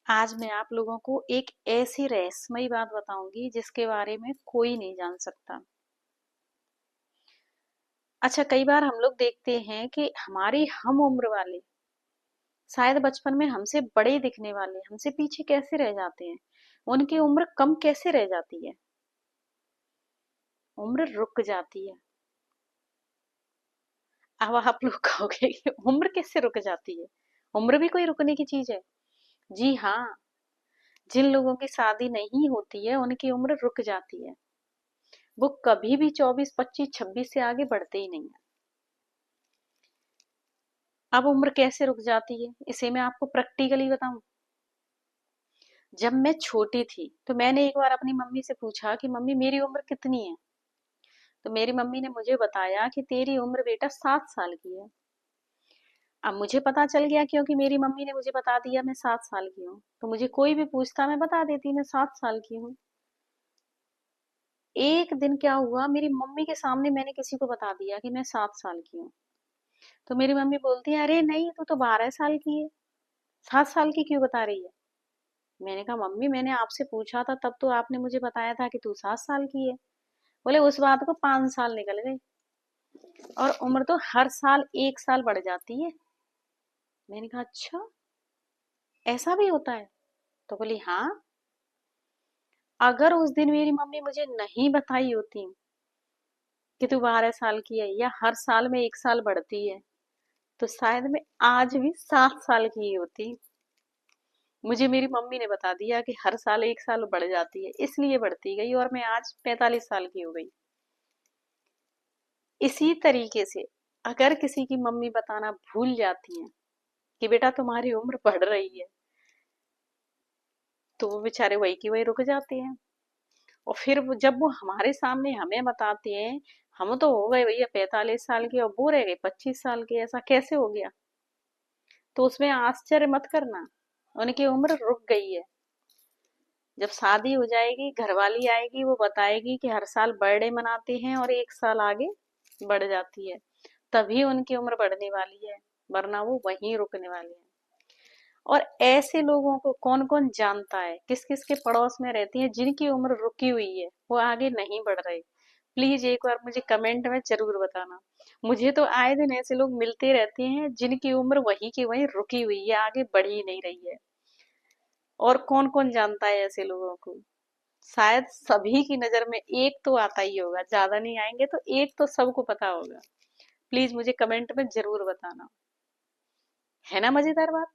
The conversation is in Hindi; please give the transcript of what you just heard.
आज मैं आप लोगों को एक ऐसी रहस्यमयी बात बताऊंगी जिसके बारे में कोई नहीं जान सकता। अच्छा, कई बार हम लोग देखते हैं कि हमारी हम उम्र वाले शायद बचपन में हमसे बड़े दिखने वाले हमसे पीछे कैसे रह जाते हैं, उनकी उम्र कम कैसे रह जाती है, उम्र रुक जाती है। अब आप लोग कहोगे कि उम्र कैसे रुक जाती है? उम्र भी कोई रुकने की चीज है? जी हाँ, जिन लोगों की शादी नहीं होती है उनकी उम्र रुक जाती है। वो कभी भी 24, 25, 26 से आगे बढ़ते ही नहीं है। अब उम्र कैसे रुक जाती है इसे मैं आपको प्रैक्टिकली बताऊं। जब मैं छोटी थी तो मैंने एक बार अपनी मम्मी से पूछा कि मम्मी मेरी उम्र कितनी है। तो मेरी मम्मी ने मुझे बताया कि तेरी उम्र बेटा 7 साल की है। अब मुझे पता चल गया क्योंकि मेरी मम्मी ने मुझे बता दिया मैं 7 साल की हूँ, तो मुझे कोई भी पूछता मैं बता देती मैं 7 साल की हूँ। एक दिन क्या हुआ, मेरी मम्मी के सामने मैंने किसी को बता दिया कि मैं 7 साल की हूँ। तो मेरी मम्मी बोलती है अरे नहीं तू तो 12 साल की है, 7 साल की क्यों बता रही है। मैंने कहा मम्मी मैंने आपसे पूछा था तब तो आपने मुझे बताया था कि तू 7 साल की है। बोले उस बात को 5 साल निकल गए और उम्र तो हर साल 1 साल बढ़ जाती है। मैंने कहा अच्छा, ऐसा भी होता है? तो बोली हाँ। अगर उस दिन मेरी मम्मी मुझे नहीं बताई होती कि तू 12 साल की है या हर साल में 1 साल बढ़ती है, तो शायद मैं आज भी 7 साल की ही होती। मुझे मेरी मम्मी ने बता दिया कि हर साल 1 साल बढ़ जाती है, इसलिए बढ़ती गई और मैं आज 45 साल की हो गई। इसी तरीके से अगर किसी की मम्मी बताना भूल जाती है कि बेटा तुम्हारी उम्र बढ़ रही है, तो वो बेचारे वही की वही रुक जाते हैं। और फिर जब वो हमारे सामने हमें बताते हैं, हम तो हो गए भैया 45 साल के और वो रह गए 25 साल के, ऐसा कैसे हो गया? तो उसमें आश्चर्य मत करना, उनकी उम्र रुक गई है। जब शादी हो जाएगी, घरवाली आएगी, वो बताएगी कि हर साल बर्थडे मनाते हैं और 1 साल आगे बढ़ जाती है, तभी उनकी उम्र बढ़ने वाली है, वरना वो वहीं रुकने वाली है। और ऐसे लोगों को कौन कौन जानता है, किस किस के पड़ोस में रहती है जिनकी उम्र रुकी हुई है, वो आगे नहीं बढ़ रहे? प्लीज एक बार मुझे कमेंट में जरूर बताना। मुझे तो आए दिन ऐसे लोग मिलते रहते हैं जिनकी उम्र वहीं की वहीं रुकी हुई है, आगे बढ़ ही नहीं रही है। और कौन कौन जानता है ऐसे लोगों को? शायद सभी की नजर में एक तो आता ही होगा, ज्यादा नहीं आएंगे तो एक तो सबको पता होगा। प्लीज मुझे कमेंट में जरूर बताना। है ना मजेदार बात?